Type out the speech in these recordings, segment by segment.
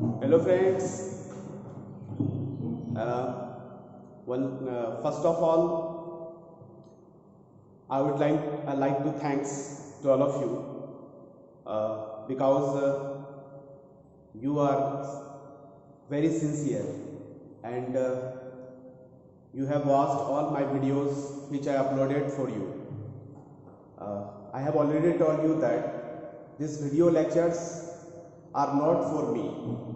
Hello friends. First of all, I like to thanks to all of you because you are very sincere and you have watched all my videos which I uploaded for you. I have already told you that these video lectures are not for me.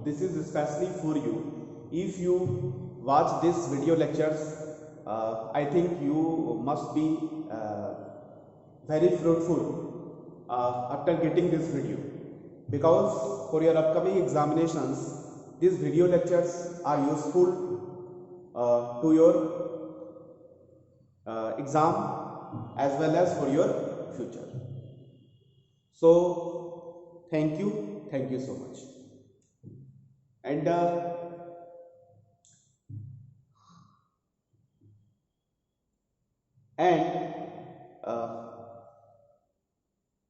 This is especially for you. If you watch this video lectures, I think you must be very fruitful after getting this video, because for your upcoming examinations these video lectures are useful to your exam as well as for your future. So thank you so much. And and uh,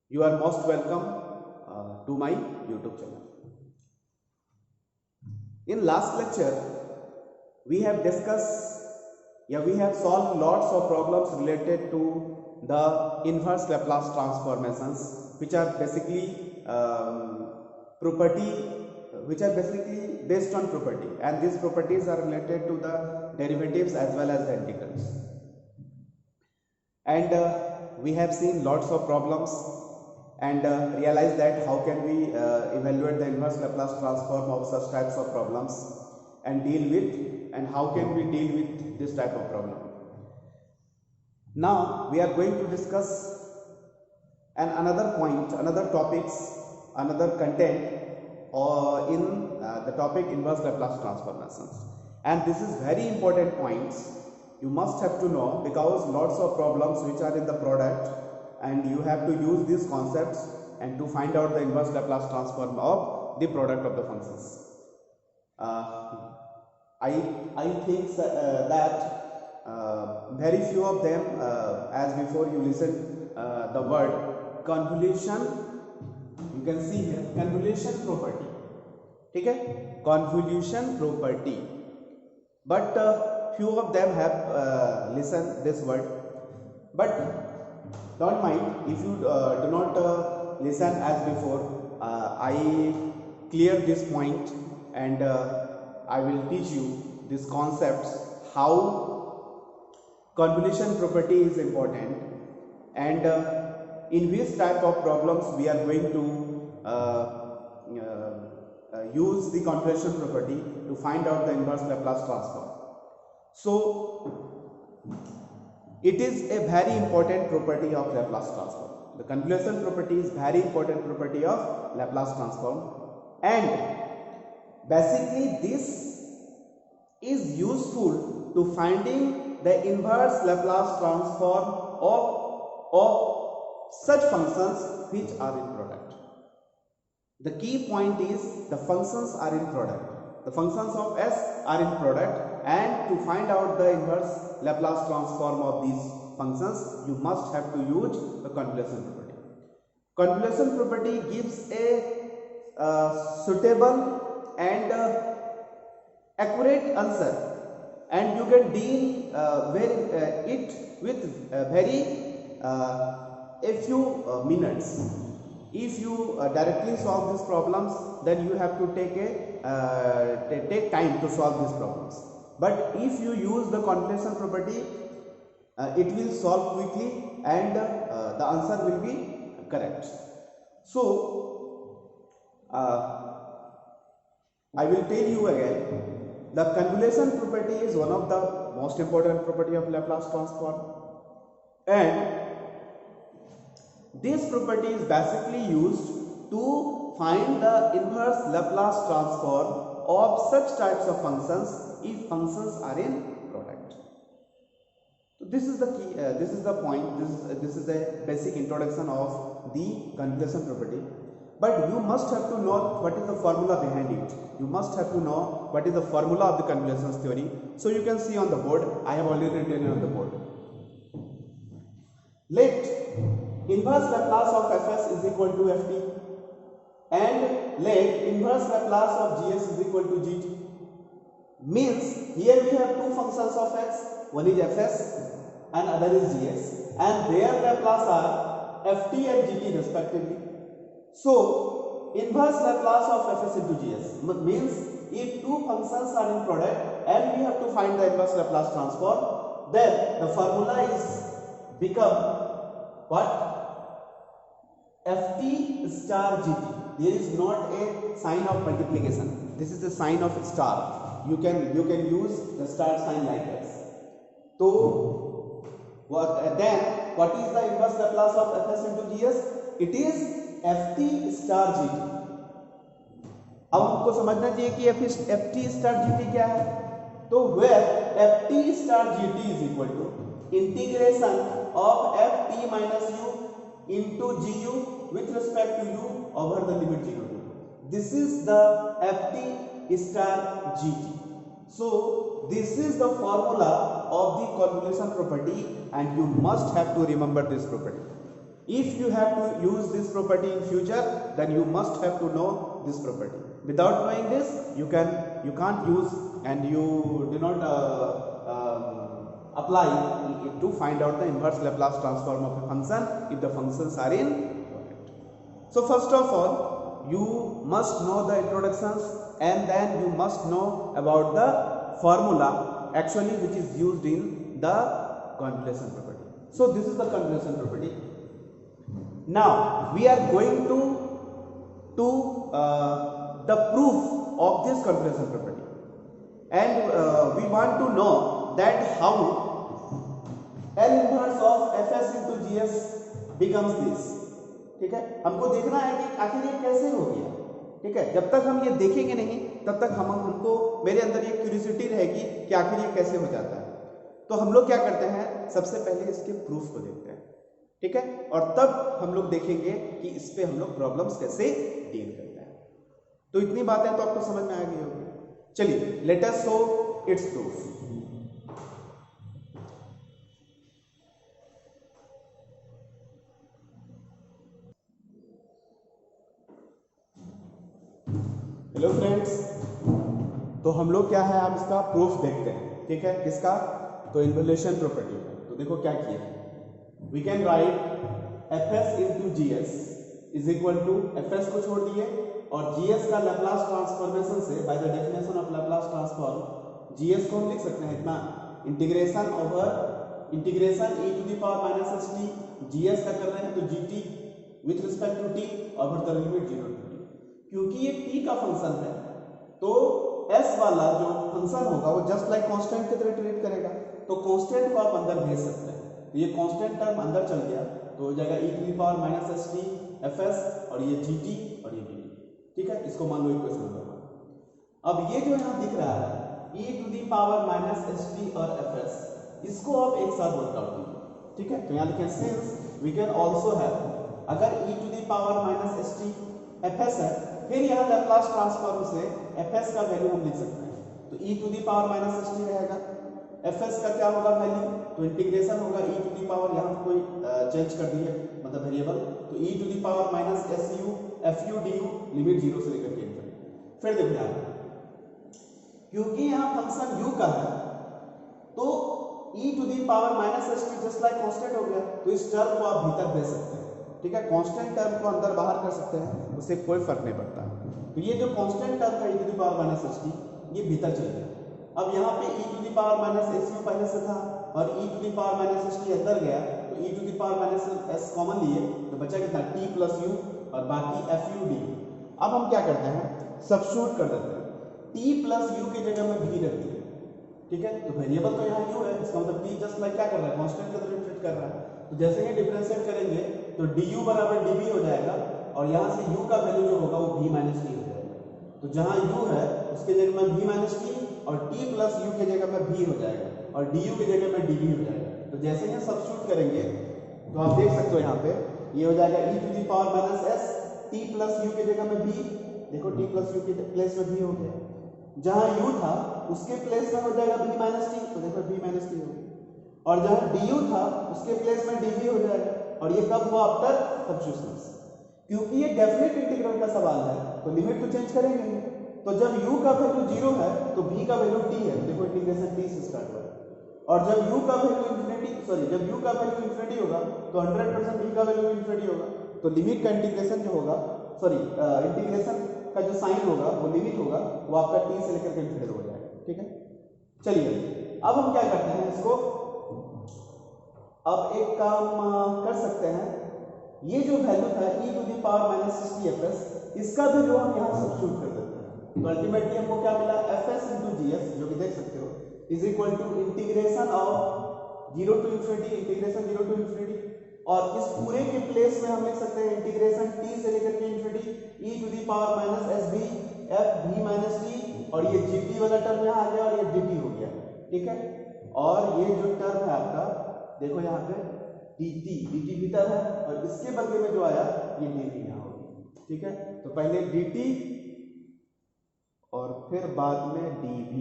you are most welcome to my YouTube channel. In last lecture we have discussed, we have solved lots of problems related to the inverse Laplace transformations, which are basically basically based on property, and these properties are related to the derivatives as well as the integrals. And we have seen lots of problems and realized that how can we evaluate the inverse Laplace transform of such types of problems and deal with, and how can we deal with this type of problem. Now we are going to discuss another point, another topics, another content in the topic inverse Laplace transformations, and this is very important points you must have to know, because lots of problems which are in the product and you have to use these concepts and to find out the inverse Laplace transform of the product of the functions. I think that very few of them, as before you listen the word convolution, you can see here convolution property. Okay, convolution property, but few of them have listened this word. But don't mind if you do not listen as before. I clear this point and I will teach you these concepts, how convolution property is important and in which type of problems we are going to use the convolution property to find out the inverse Laplace transform. So it is a very important property of Laplace transform. The convolution property is very important property of Laplace transform, and basically this is useful to finding the inverse Laplace transform of such functions which are in product. The key point is the functions are in product. The functions of S are in product, and to find out the inverse Laplace transform of these functions, you must have to use the convolution property. Convolution property gives a suitable and accurate answer, and you can deal it with a few minutes. If you directly solve these problems, then you have to take time to solve these problems. But if you use the convolution property, it will solve quickly and the answer will be correct. So I will tell you again, the convolution property is one of the most important property of Laplace transform, and this property is basically used to find the inverse Laplace transform of such types of functions if functions are in product. So this is the key, this is the point, this is the basic introduction of the convolution property. But you must have to know what is the formula behind it. You must have to know what is the formula of the convolution theory. So you can see on the board, I have already written it on the board. Let inverse Laplace of Fs is equal to Ft, and let inverse Laplace of GS is equal to GT. Means here we have two functions of x, one is fs and other is gs, and their Laplace are ft and gt respectively. So inverse Laplace of fs into gs means if two functions are in product and we have to find the inverse Laplace transform, then the formula is become what? ft star gt. There is not a sign of multiplication, this is the sign of star. You can use the star sign like this. So then what is the inverse Laplace of fs into gs? It is ft star gt. अब हमको समझना चाहिए कि ft star gt क्या है. तो where ft star gt is equal to integration of ft minus u into gu with respect to u over the limit 0 to 2. This is the ft star gt. So this is the formula of the convolution property and you must have to remember this property. If you have to use this property in future, then you must have to know this property. Without knowing this, you can't use and you do not apply to find out the inverse Laplace transform of a function if the functions are in product. So first of all, you must know the introductions and then you must know about the formula actually which is used in the convolution property. So this is the convolution property. Now we are going to the proof of this convolution property, and we want to know that how L inverse of fs into gs becomes this. ठीक है, हमको देखना है कि आखिर ये कैसे हो गया. ठीक है, जब तक हम ये देखेंगे नहीं तब तक हमको मेरे अंदर ये क्यूरियोसिटी रहेगी कि आखिर ये कैसे हो जाता है. तो हम लोग क्या करते हैं, सबसे पहले इसके प्रूफ को देखते हैं. ठीक है, और तब हम लोग देखेंगे कि इस पे हम लोग प्रॉब्लम्स कैसे डील करते हैं. तो इतनी बातें तो आपको समझ में आ गई होगी. चलिए let us show it's proof. Hello friends, तो हम लोग क्या है अब इसका प्रूफ देखते हैं. ठीक है, किसका? तो इन्वोल्यूशन प्रॉपर्टी का. तो देखो क्या किया, we can write fs into gs is equal to fs को छोड़ दिए और gs का लैप्लास ट्रांसफॉर्मेशन से by the definition of Laplace transform gs को हम लिख सकते हैं इतना integration over integration e to the power minus st. gs का कर रहे हैं तो gt with respect to t over the limit 0 to t. क्योंकि ये t का फंक्शन है तो s वाला जो फंक्शन होगा वो जस्ट लाइक कांस्टेंट की तरह ट्रीट करेगा. तो कांस्टेंट को आप अंदर भेज सकते हैं. तो ये कांस्टेंट टर्म अंदर चल गया तो हो जाएगा e to the power minus st fs और ये gt और ये dt. ठीक है, इसको मान लो इक्वेशन नंबर 1. अब ये जो यहाँ दिख रहा है e to the power minus st और fs, इसको आप एक साथ वर्कआउट कीजिए. ठीक है, तो यहाँ लिखें since we can also have, अगर e to the power minus st fs है फिर यहाँ लैप्लास ट्रांसफॉर्म से fs का वैल्यू हम लिख सकते हैं. तो e to the power minus st रहेगा, fs का क्या होगा वैल्यू, तो इंटीग्रेशन होगा e टू द पावर, यहाँ कोई चेंज कर दिए मतलब वेरिएबल, तो e to the power minus su fu du limit 0 से लेकर के इनफिनिटी. फिर देखो यहाँ क्योंकि यहाँ फंक्शन u का है तो e to the power minus st just like constant हो गया, तो इस टर्म को आप भीतर भेज सकते हैं. ठीक है, कांस्टेंट टर्म को अंदर बाहर कर सकते हैं, उससे कोई फर्क नहीं पड़ता. तो ये जो कांस्टेंट टर्म है e to the power minus st ये भीतर चल गया. अब यहाँ पे e to the power minus su पहले से था और e to the power minus st अंदर गया तो e to the power minus s common लिए तो बचा कितना t प्लस u और बाकी fu du. अब हम क्या करते हैं, सब्स्टिट्यूट कर देते हैं. t प्लस u की जगह में v रख दिए. ठीक है, तो वेरिएबल तो यहाँ u है, इसका मतलब t जस्ट लाइक क्या कर रहा है, कांस्टेंट की तरह ट्रीट कर रहा है. तो जैसे ही डिफरेंशिएट करेंगे तो du बराबर dv हो जाएगा और यहाँ से u का वैल्यू जो होगा वो v माइनस t हो जाएगा. तो जहाँ u है उसके जगह में v माइनस t और t प्लस u की जगह में v हो जाएगा और du की जगह में dv हो जाएगा. तो जैसे ही सब्स्टिट्यूट करेंगे तो आप देख सकते हो यहाँ पे ये हो जाएगा e to the power minus s t plus u की जगह में v. देखो t प्लस u के प्लेस में v हो गया, जहाँ u था उसके प्लेस में हो जाएगा v माइनस t, तो देखो v माइनस t हो गया. और जहाँ du था उसके प्लेस में dv हो जाएगा और ये कब हुआ, आफ्टर सब्स्टिट्यूशन. क्योंकि ये डेफिनेट इंटीग्रल का सवाल है तो लिमिट तो चेंज करेंगे ही। तो जब u का वैल्यू 0 है तो v का वैल्यू t है, देखो इंटीग्रेशन t से स्टार्ट हुआ है। और जब u का वैल्यू जब u का वैल्यू इंफिनिटी होगा तो 100% v का वैल्यू इंफिनिटी होगा। तो लिमिट का इंटीग्रेशन जो होगा, इंटीग्रेशन का जो साइन होगा वो लिमिट होगा, वो आपका t से लेकर के इंफिनिटी हो जाएगा। ठीक है, चलिए अब हम क्या करते हैं इसको, अब एक काम कर सकते हैं, ये जो वैल्यू था e⁻⁻60fs, इसका वैल्यू हम यहाँ सब्स्टिट्यूट कर देते हैं। तो अल्टीमेटली हमको क्या मिला, fs × gf, जो कि देख सकते हो, is equal to integration of 0 to infinity, integration 0 to infinity, और इस पूरे के प्लेस में हम लिख सकते हैं इंटीग्रेशन t से लेकर के infinity e⁻⁻sb f v minus t, और ये gt वाला टर्म यहाँ आ गया और ये dt हो गया। ठीक है, और ये जो टर्म है आपका, देखो यहाँ पे dt भीतर है और इसके बदले में जो आया ये dt यहाँ होगी। ठीक है, तो पहले dt और फिर बाद में dv,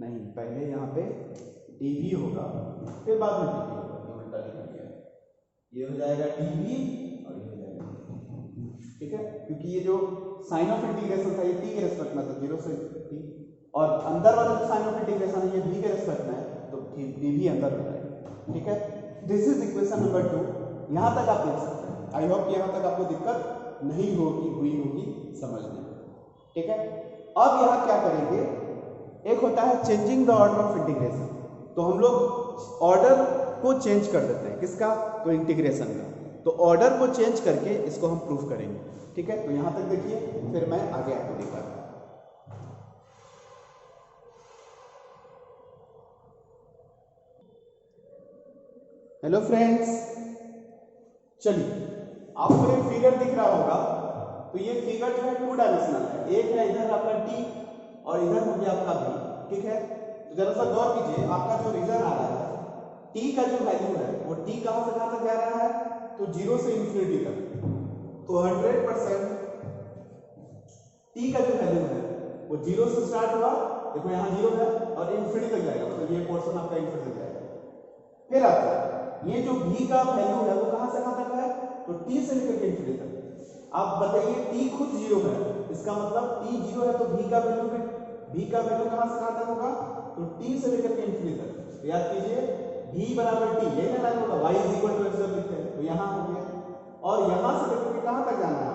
नहीं पहले यहाँ पे dv होगा फिर बाद में dt होगा, ये उल्टा लिखा गया है, ये हो जाएगा dv और ये हो जाएगा dt। ठीक है, क्योंकि ये जो साइन ऑफ इंटीग्रेशन था ये t के रेस्पेक्ट में था, 0 से t, और अंदर वाला जो साइन ऑफ इंटीग्रेशन है ये v के रेस्पेक्ट में है, तो dv अंदर हो जाएगा। ठीक है, दिस इज इक्वेशन नंबर 2। यहां तक आप देख सकते हैं। आई होप कि यहां तक आपको दिक्कत नहीं हुई होगी समझने में। ठीक है, अब यहां क्या करेंगे, एक होता है changing the order of integration, तो हम लोग ऑर्डर को चेंज कर देते हैं, किसका, तो इंटीग्रेशन का। तो ऑर्डर को चेंज करके इसको हम प्रूफ करेंगे। ठीक है, तो यहां तक देखिए, फिर मैं आगे आपको दिखाता हूं। हेलो फ्रेंड्स, चलिए आपको एक फिगर दिख रहा होगा, तो ये फिगर जो है 2 डायमेंशनल है। एक है इधर आपका t और इधर हो गया आपका v। ठीक है, तो जरा सा गौर कीजिए, आपका जो रीजन आ रहा है t का जो वैल्यू है वो t कहां से कहां तक जा रहा है, तो 0 से इंफिनिटी तक। तो 100% t का जो वैल्यू है वो 0 से स्टार्ट हुआ, देखो यहाँ 0 है, और इंफिनिटी तक जाएगा, मतलब ये पोर्शन आपका इंफिनिटी तक जाएगा। फिर आता है ये जो v का वैल्यू है वो कहां से कहां तक है, तो t से लेकर के इंफिनिटी तक। आप बताइए t खुद 0 है, इसका मतलब t 0 है तो v का वैल्यू कहां से कहां तक होगा, तो t से लेकर के इंफिनिटी तक। तो याद कीजिए v बराबर t, यही ना लाइन होगा, y = x लिखते हैं, तो यहां हो गया, और यहां से लेकर के कहां तक जाना है,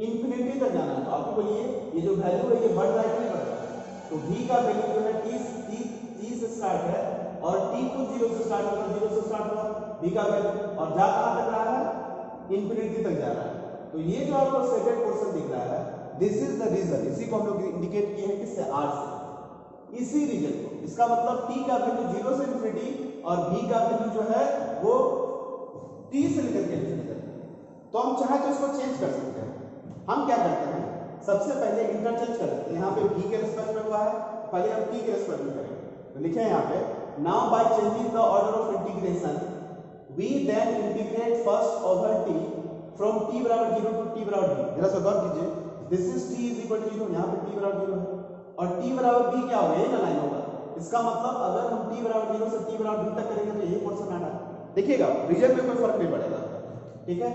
इंफिनिटी तक जाना है। तो आपको बोलिए ये जो वैल्यू है ये बढ़ रहा है कि नहीं बढ़ रहा है, तो v का वैल्यू जो है t से स्टार्ट है, और t खुद 0 से स्टार्ट होगा, 0 से स्टार्ट हुआ v का वैल्यू, और जा कहां तक रहा है, इंफिनिटी तक जा रहा है। तो ये जो आपको सेकंड पोर्शन दिख रहा है, दिस इज द रीजन, इसी को हम लोग इंडिकेट किए हैं किससे, r से, इसी रीजन को। इसका मतलब t का वैल्यू 0 से इंफिनिटी और v का वैल्यू जो है वो t से लेकर के इंफिनिटी तक। तो हम चाहे तो इसको चेंज कर सकते हैं। हम क्या करते हैं, सबसे पहले इंटरचेंज कर देते हैं। यहाँ पे v के रेस्पेक्ट में हुआ है, पहले हम t के रेस्पेक्ट में करेंगे। तो लिखे यहाँ पे, now by changing the order of integration we then integrate first over t from t बराबर 0 to t बराबर v। जरा सा गौर कीजिए, this is t is equal to 0, यहाँ पे t बराबर 0 है, और t बराबर v क्या होगा, यही ना लाइन होगा। इसका मतलब अगर हम t बराबर 0 से t बराबर v तक करेंगे तो यही पोर्शन आना है। देखिएगा रीजन में कोई फर्क नहीं पड़ेगा। ठीक है,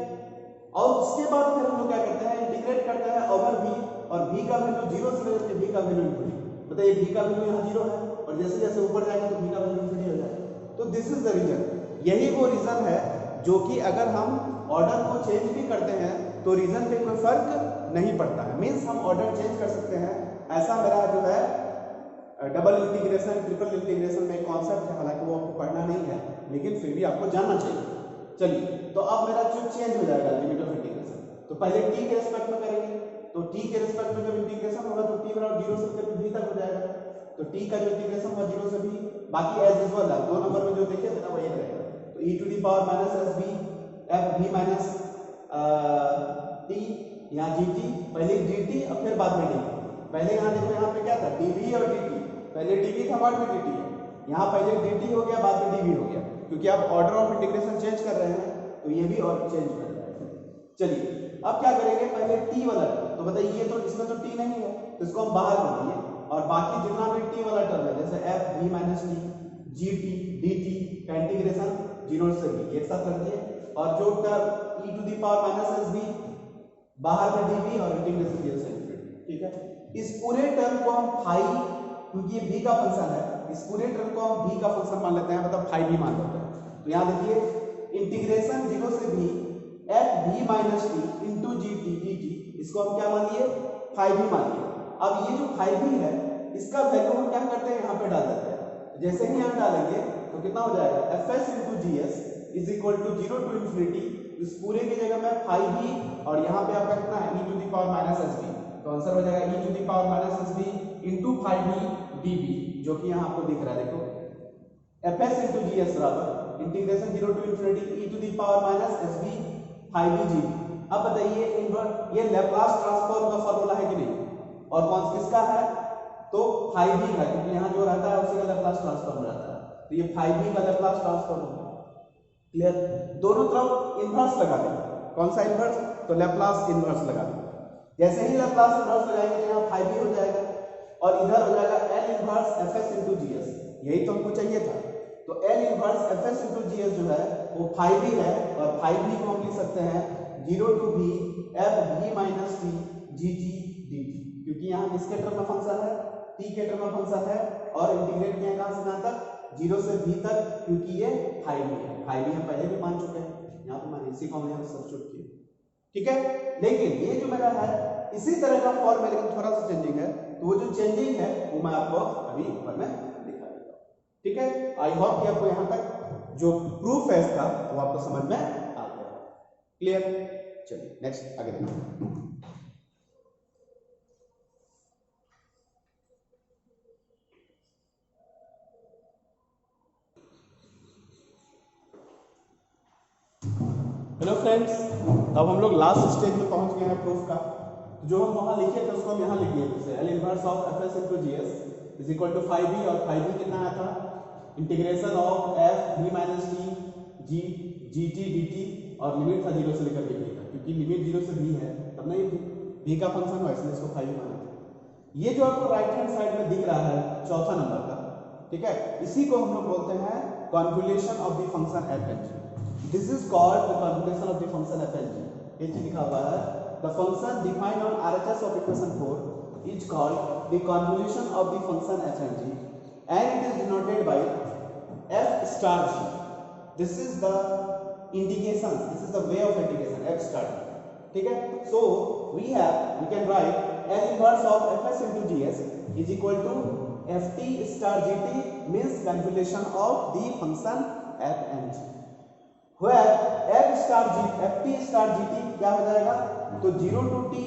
और उसके बाद फिर हम लोग क्या करते हैं, इंटीग्रेट करते हैं ओवर v, और v का वैल्यू 0 से लेकर v का वैल्यू इंफिनिटी। बताइए v का वैल्यू यहाँ 0 है, और जैसे जैसे ऊपर जाएगा तो v का वैल्यू इंफिनिटी हो जाएगा। तो दिस इज द रीजन, यही वो रीजन है जो कि अगर हम ऑर्डर को चेंज भी करते हैं तो रीजन पे कोई फर्क नहीं पड़ता है। मींस हम ऑर्डर चेंज कर सकते हैं। ऐसा मेरा जो है डबल इंटीग्रेशन, ट्रिपल इंटीग्रेशन में कॉन्सेप्ट है, हालांकि वो आपको पढ़ना नहीं है, लेकिन फिर भी आपको जानना चाहिए। चलिए, तो अब मेरा जो चेंज हो जाएगा लिमिट ऑफ इंटीग्रेशन, तो पहले t के रेस्पेक्ट में करेंगे, तो t के रेस्पेक्ट में जब इंटीग्रेशन होगा तो t बराबर 0 से लेकर v तक हो जाएगा। तो t का जो इंटीग्रेशन होगा 0 से v, बाकी एज यूजुअल है, 2 नंबर में जो देखे थे ना वही रहेगा। तो e⁻⁻sb f v minus t, यहाँ gt, पहले dt और फिर बाद में dt। पहले यहाँ देखो, यहाँ पे क्या था, dv और dt, पहले dv था बाद में dt है, यहाँ पहले dt हो गया बाद में dv हो गया, क्योंकि आप ऑर्डर ऑफ इंटीग्रेशन चेंज कर रहे हैं तो ये भी और चेंज कर जाएगा। चलिए अब क्या करेंगे, पहले t वाला, तो बताइए ये तो इसमें तो t नहीं है, तो इसको हम बाहर कर दिए, और बाकी जितना भी t वाला टर्म है जैसे f v minus t, gt, dt का इंटीग्रेशन 0 से v एक साथ कर दिए, और जो टर्म e⁻⁻sb बाहर में dv और इंटीग्रेशन 0 से इन्फिनिटी, ठीक है। इस पूरे टर्म को हम फाई, क्योंकि ये v का फंक्शन है, इस पूरे टर्म को हम v का फंक्शन मान लेते हैं, मतलब फाई v मान लेते हैं। तो यहाँ देखिए इंटीग्रेशन 0 से v f v minus T into जी टी डी टी, इसको हम क्या मान लिए, फाई v मान लिए। अब ये जो फाई v है इसका वैल्यू हम क्या करते हैं, यहाँ पे डाल देते हैं। जैसे ही यहाँ डालेंगे तो कितना हो जाएगा, f s into g s is equal to 0 to infinity, इस पूरे की जगह में फाई v और यहाँ पे आपका कितना है, e to the power minus s b, तो आंसर हो जाएगा e to the power minus s b into phi v d b, जो कि यहाँ आपको दिख रहा है, देखो f s into g s बराबर integration 0 to infinity e to the power minus s b phi v g. अब बताइए ये लैप्लास ट्रांसफॉर्म का फॉर्मूला है कि नहीं, और कौन किसका है, तो फाई v का, क्योंकि यहाँ जो रहता है उसी का लैप्लास ट्रांसफॉर्म रहता है, तो ये फाई v का लैप्लास ट्रांसफॉर्म हो गया। क्लियर, दोनों तरफ इनवर्स लगा देंगे। कौन सा इनवर्स, तो लैप्लास इनवर्स लगा देंगे। जैसे ही लैप्लास इनवर्स लगाएंगे तो यहाँ फाई v हो जाएगा और इधर हो जाएगा L inverse F s into g S, यही तो हमको चाहिए था। तो L inverse F s into g S जो है वो फाई v है, और फाई v को हम लिख सकते हैं 0 to v f v minus t g t d t, क्योंकि यहाँ किसके टर्म में फंक्शन है, t के टर्म में फंक्शन है, और इंटीग्रेट किया कहां से कहां तक, 0 से v तक, क्योंकि ये फाई v है। फाई v हम पहले भी मान चुके हैं, यहाँ पे मैंने इसी को हमने सब्स्टिट्यूट किया, ठीक है। लेकिन ये जो मेरा है इसी तरह का फॉर्म है, लेकिन थोड़ा सा चेंजिंग है, तो वो जो चेंजिंग है वो मैं आपको अभी ऊपर में दिखा देता हूँ, ठीक है। आई होप कि आपको यहाँ तक जो प्रूफ है इसका वो आपको समझ में आ गया, क्लियर। चलिए नेक्स्ट आगे देखते हैं। हेलो फ्रेंड्स, अब हम लोग लास्ट स्टेज में पहुंच गए हैं प्रूफ का। तो जो हम वहां लिखे थे उसको हम यहाँ लिख दिए, जैसे l inverse of f s into g s is equal to phi v, और फाई v कितना आया था, integration of f v minus t g g t d t, और लिमिट था 0 से लेकर v तक, क्योंकि लिमिट 0 से v है तब ना ये v का फंक्शन हो, इसलिए इसको फाई v माना। ये जो आपको राइट हैंड साइड में दिख रहा है चौथा नंबर का, ठीक है, इसी को हम लोग बोलते हैं convolution of the function f and g. This is called the convolution of the function f and g. ये चीज लिखा हुआ है, the function defined on RHS of equation 4 is called the convolution of the function f and g, and it is denoted by f star g. This is the indication, this is the way of indication, f star, ठीक है। So we can right L inverse of Fs into Gs is equal to Ft star Gt means convolution of the function Fng, where F star G Ft star Gt क्या हो जाएगा, तो 0 to t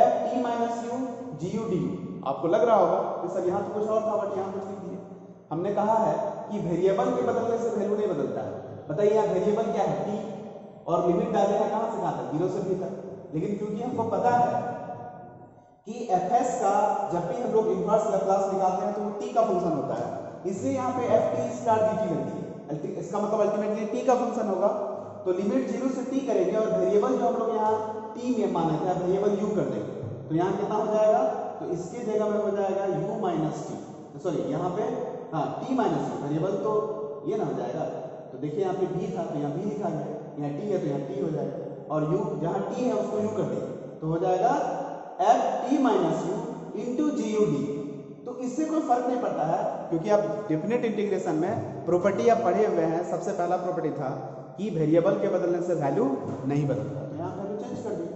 Ft minus u gu du। आपको लग रहा होगा कि sir यहाँ तो कुछ और था, बट यहाँ कुछ लिख दिए। हमने कहा है कि वेरिएबल के बदलने से वैल्यू नहीं बदलता है। बताइए यहाँ वेरिएबल क्या है, t, और लिमिट डाले हैं कहाँ से कहाँ तक, 0 से v तक। लेकिन क्योंकि हमको पता है कि fs का जब भी हम लोग इनवर्स लैप्लास निकालते हैं तो वो t का फंक्शन होता है, इसलिए यहाँ पे ft स्टार dt लगती है। इसका मतलब अल्टीमेटली t का फंक्शन होगा। तो लिमिट 0 से t करेंगे, और वेरिएबल जो हम लोग यहाँ t में माने थे वेरिएबल u कर देंगे, तो यहाँ कितना हो जाएगा, तो इसके जगह में हो जाएगा u माइनस टी, सॉरी यहाँ पे हाँ t माइनस u, वेरिएबल तो ये ना हो जाएगा। तो देखिए यहाँ पे b था तो यहाँ b लिखा गया, यहाँ t है तो यहाँ t हो जाएगा, और u जहाँ t है उसको u कर देंगे, तो हो जाएगा f t minus u into g u d. तो इससे कोई फर्क नहीं पड़ता है, क्योंकि आप डेफिनेट इंटीग्रेशन में प्रॉपर्टी आप पढ़े हुए हैं। सबसे पहला प्रॉपर्टी था कि वेरिएबल के बदलने से वैल्यू नहीं बदलता, तो यहाँ वैल्यू चेंज कर दी,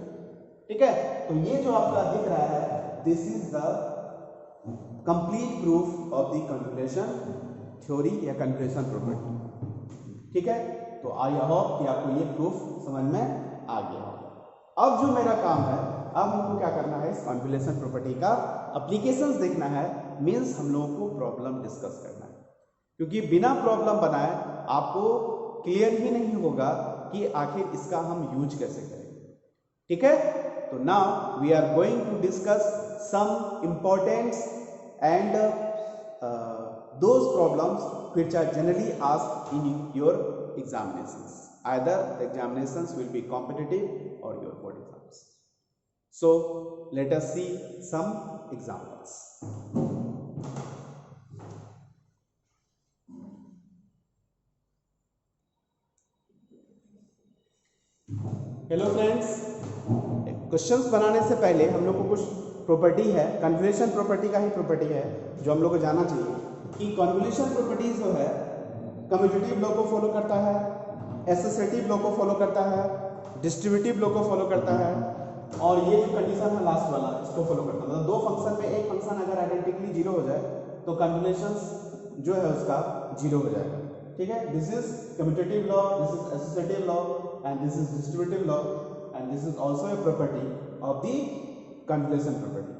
ठीक है। तो ये जो आपका दिख रहा है, this is the complete proof of the convolution theory या कन्वोल्यूशन प्रॉपर्टी, ठीक है। तो आई होप कि आपको ये प्रूफ समझ में आ गया। अब जो मेरा काम है, अब हमको क्या करना है, इस कॉन्वोल्यूशन प्रॉपर्टी का एप्लीकेशंस देखना है, मींस हम लोगों को प्रॉब्लम डिस्कस करना है, क्योंकि बिना प्रॉब्लम बनाए आपको क्लियर ही नहीं होगा कि आखिर इसका हम यूज कैसे करेंगे, ठीक है। तो now we are going to discuss some importants and those problems which are generally asked in your examinations. Either the examinations will be competitive or your board exams. So let us see some examples. Hello friends, questions बनाने से पहले हम लोग को कुछ property है, convolution property का ही property है जो हम लोग को जानना चाहिए कि कन्वोल्यूशन प्रॉपर्टी जो है कम्यूटेटिव लॉ को फॉलो करता है, एसोसिएटिव लॉ को फॉलो करता है, डिस्ट्रीब्यूटिव लॉ को फॉलो करता है, और ये जो कंडीशन है लास्ट वाला इसको फॉलो करता है। मतलब दो फंक्शन में एक फंक्शन अगर आइडेंटिकली जीरो हो जाए तो कन्वोल्यूशंस जो है उसका जीरो हो जाएगा। ठीक है, this is commutative law, this is associative law and this is distributive law and this is also a property of the convolution property.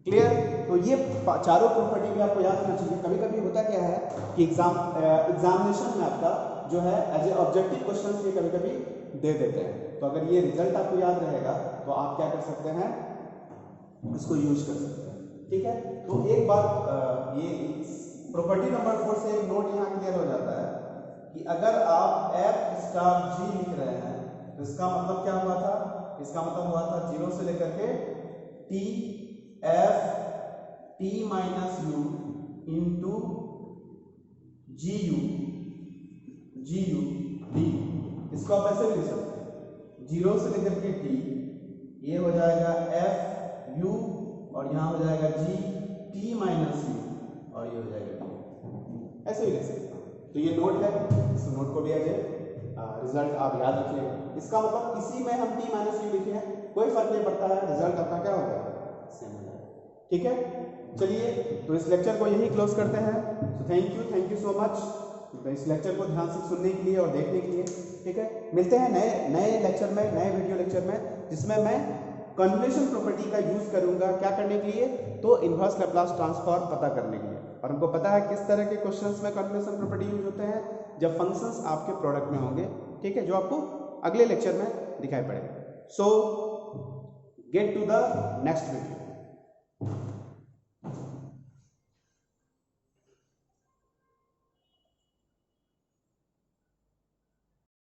Clear? तो ये चारों प्रॉपर्टी भी आपको याद रखना चाहिए। कभी कभी होता क्या है कि एग्जामिनेशन में आपका जो है एज ए ऑब्जेक्टिव क्वेश्चन ये कभी कभी दे देते हैं, तो अगर ये रिजल्ट आपको याद रहेगा तो आप क्या कर सकते हैं, इसको यूज कर सकते हैं। ठीक है, तो एक बात ये प्रॉपर्टी नंबर 4 से एक नोट यहाँ क्लियर हो जाता है कि अगर आप एफ स्टार जी लिख रहे हैं तो इसका मतलब क्या हुआ था, इसका मतलब हुआ था 0 से लेकर के t f t minus u into g u d. इसको आप ऐसे भी लिख सकते हैं 0 से लेकर के टी, ये हो जाएगा एफ यू और यहाँ हो जाएगा जी टी माइनस यू और ये हो जाएगा टी, ऐसे भी लिख सकते हैं। तो ये नोट है, इस नोट को भी एज रिजल्ट आप याद रखिएगा। इसका मतलब इसी में हम टी माइनस यू लिखे हैं, कोई फर्क नहीं पड़ता है, रिजल्ट आपका क्या होगा, सेम हो जाएगा। ठीक है, चलिए तो इस लेक्चर को यही क्लोज करते हैं। तो थैंक यू सो मच तो इस लेक्चर को ध्यान से सुनने के लिए और देखने के लिए। ठीक है, मिलते हैं नए लेक्चर में, नए वीडियो लेक्चर में, जिसमें मैं कन्वोल्यूशन प्रॉपर्टी का यूज करूंगा क्या करने के लिए, तो इनवर्स लैप्लास ट्रांसफॉर्म पता करने के लिए। और हमको पता है किस तरह के क्वेश्चंस में कन्वोल्यूशन प्रॉपर्टी यूज होते हैं, जब फंक्शंस आपके प्रोडक्ट में होंगे। ठीक है, जो आपको अगले लेक्चर में दिखाई पड़ेगा। So get to the next video.